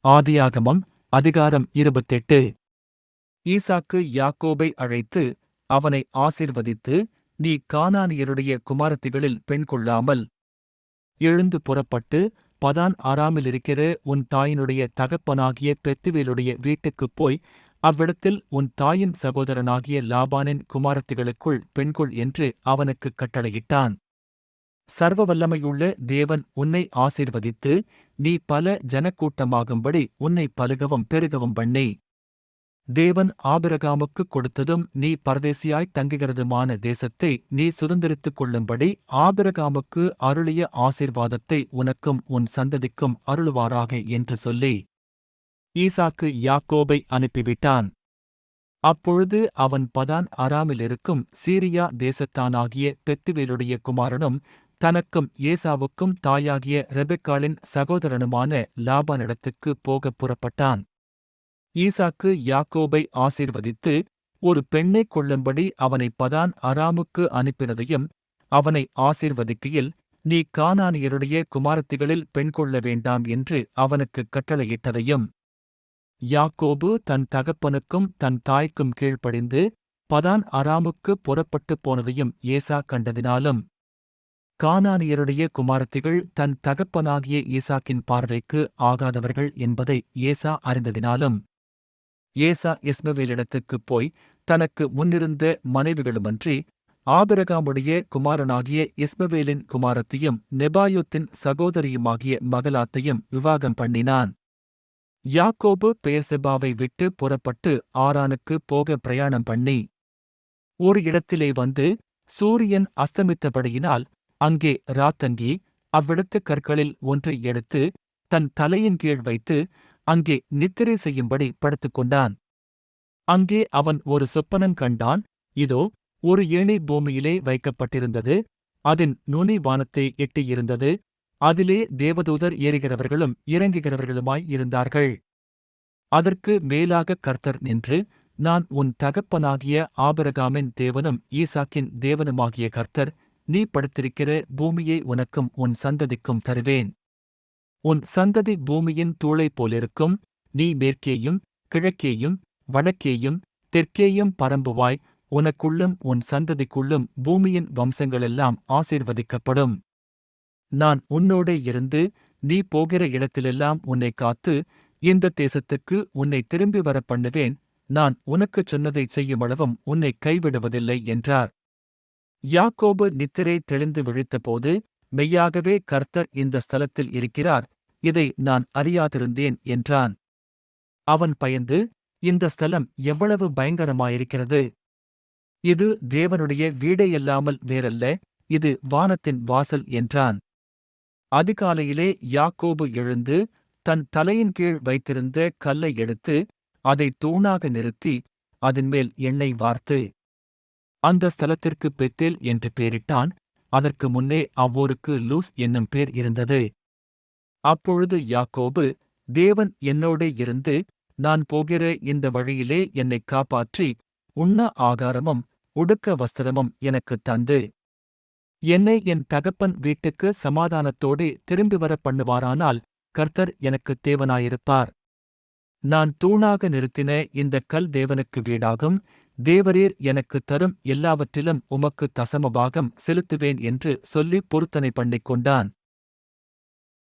ஆதியாகமம் அதிகாரம் 28. ஈசாக்கு யாக்கோபை அழைத்து அவனை ஆசீர்வதித்து, நீ கானானியருடைய குமாரத்திகளில் பெண் கொள்ளாமல் எழுந்து புறப்பட்டு பதான் ஆராமிலிருக்கிற உன் தாயினுடைய தகப்பனாகிய பெத்துவேலுடைய வீட்டுக்குப் போய் அவ்விடத்தில் உன் தாயின் சகோதரனாகிய லாபானின் குமாரத்திகளுக்குள் பெண்கொள் என்று அவனுக்குக் கட்டளையிட்டான். சர்வவல்லமையுள்ள தேவன் உன்னை ஆசீர்வதித்து, நீ பல ஜனக்கூட்டமாகும்படி உன்னை பலுகவும் பெருகவும் பண்ணி, தேவன் ஆபிரகாமுக்குக் கொடுத்ததும் நீ பரதேசியாய்த் தங்குகிறதுமான தேசத்தை நீ சுதந்தரித்துக் கொள்ளும்படி ஆபிரகாமுக்கு அருளிய ஆசீர்வாதத்தை உனக்கும் உன் சந்ததிக்கும் அருளுவாராக என்று சொல்லி ஈசாக்கு யாக்கோபை அனுப்பிவிட்டான். அப்பொழுது அவன் பதான் அராமிலிருக்கும் சீரியா தேசத்தானாகிய பெத்துவேலுடைய குமாரனும் தனக்கும் ஏசாவுக்கும் தாயாகிய ரெபெக்காளின் சகோதரனுமான லாபானிடத்துக்குப் போகப் புறப்பட்டான். ஈசாக்கு யாக்கோபை ஆசீர்வதித்து ஒரு பெண்ணைக் கொள்ளும்படி அவனை பதான் அராமுக்கு அனுப்பினதையும், அவனை ஆசீர்வதிக்கையில், நீ கானானியருடைய குமாரத்திகளில் பெண் கொள்ள வேண்டாம் என்று அவனுக்குக் கட்டளையிட்டதையும், யாக்கோபு தன் தகப்பனுக்கும் தன் தாய்க்கும் கீழ்ப்படிந்து பதான் அராமுக்குப் புறப்பட்டுப் போனதையும் ஏசா கண்டதினாலும், கானானியருடைய குமாரத்திகள் தன் தகப்பனாகிய ஈசாக்கின் பார்வைக்கு ஆகாதவர்கள் என்பதை ஏசா அறிந்ததினாலும், ஏசா இஸ்மவேலிடத்துக்குப் போய் தனக்கு முன்னிருந்த மனைவிகளுமன்றி ஆபிரகாமுடைய குமாரனாகிய இஸ்மவேலின் குமாரத்தையும் நெபாயோத்தின் சகோதரியுமாகிய மகலாத்தையும் விவாகம் பண்ணினான். யாக்கோபு பெயர்செபாவை விட்டு புறப்பட்டு ஆரானுக்குப் போக பிரயாணம் பண்ணி ஒரு இடத்திலே வந்து சூரியன் அஸ்தமித்தபடியினால் அங்கே ராத்தங்கி அவ்விடத்துக் கற்களில் ஒன்றை எடுத்து தன் தலையின் கீழ் வைத்து அங்கே நித்திரை செய்யும்படி படுத்துக்கொண்டான். அங்கே அவன் ஒரு சொப்பனங் கண்டான். இதோ, ஒரு ஏணி பூமியிலே வைக்கப்பட்டிருந்தது. அதன் நுனி வானத்தை எட்டியிருந்தது. அதிலே தேவதூதர் ஏறுகிறவர்களும் இறங்குகிறவர்களுமாய் இருந்தார்கள். அதற்கு மேலாக கர்த்தர் நின்று, நான் உன் தகப்பனாகிய ஆபிரகாமின் தேவனும் ஈசாக்கின் தேவனுமாகிய கர்த்தர், நீ படுத்திருக்கிற பூமியை உனக்கும் உன் சந்ததிக்கும் தருவேன். உன் சந்ததி பூமியின் தூளைப் போலிருக்கும். நீ மேற்கேயும் கிழக்கேயும் வடக்கேயும் தெற்கேயும் பரம்புவாய். உனக்குள்ளும் உன் சந்ததிக்குள்ளும் பூமியின் வம்சங்களெல்லாம் ஆசீர்வதிக்கப்படும். நான் உன்னோடே இருந்து நீ போகிற இடத்திலெல்லாம் உன்னைக் காத்து இந்த தேசத்துக்கு உன்னை திரும்பி வரப் பண்ணுவேன். நான் உனக்குச் சொன்னதைச் செய்யுமளவும் உன்னைக் கைவிடுவதில்லை என்றார். யாக்கோபு நித்திரை தெளிந்து விழித்தபோது, மெய்யாகவே கர்த்தர் இந்த ஸ்தலத்தில் இருக்கிறார், இதை நான் அறியாதிருந்தேன் என்றான். அவன் பயந்து, இந்த ஸ்தலம் எவ்வளவு பயங்கரமாயிருக்கிறது! இது தேவனுடைய வீடேயல்லாமல் வேறல்ல, இது வானத்தின் வாசல் என்றான். அதிகாலையிலே யாக்கோபு எழுந்து தன் தலையின் கீழ் வைத்திருந்த கல்லை எடுத்து அதைத் தூணாக நிறுத்தி அதன்மேல் எண்ணெய் வார்த்து அந்த ஸ்தலத்திற்குப் பெத்தேல் என்று பேரிட்டான். அதற்கு முன்னே அவ்வூருக்கு லூஸ் என்னும் பேர் இருந்தது. அப்பொழுது யாக்கோபு, தேவன் என்னோடே இருந்து நான் போகிற இந்த வழியிலே என்னைக் காப்பாற்றி உண்ண ஆகாரமும் உடுக்க வஸ்திரமும் எனக்குத் தந்து என்னை என் தகப்பன் வீட்டுக்கு சமாதானத்தோடே திரும்பி வரப் பண்ணுவாரானால் கர்த்தர் எனக்குத் தேவனாயிருப்பார். நான் தூணாக நிறுத்தின இந்தக் கல் தேவனுக்கு வீடாகும். தேவரீர் எனக்குத் தரும் எல்லாவற்றிலும் உமக்குத் தசமபாகம் செலுத்துவேன் என்று சொல்லி பொருத்தனை பண்ணிக் கொண்டான்.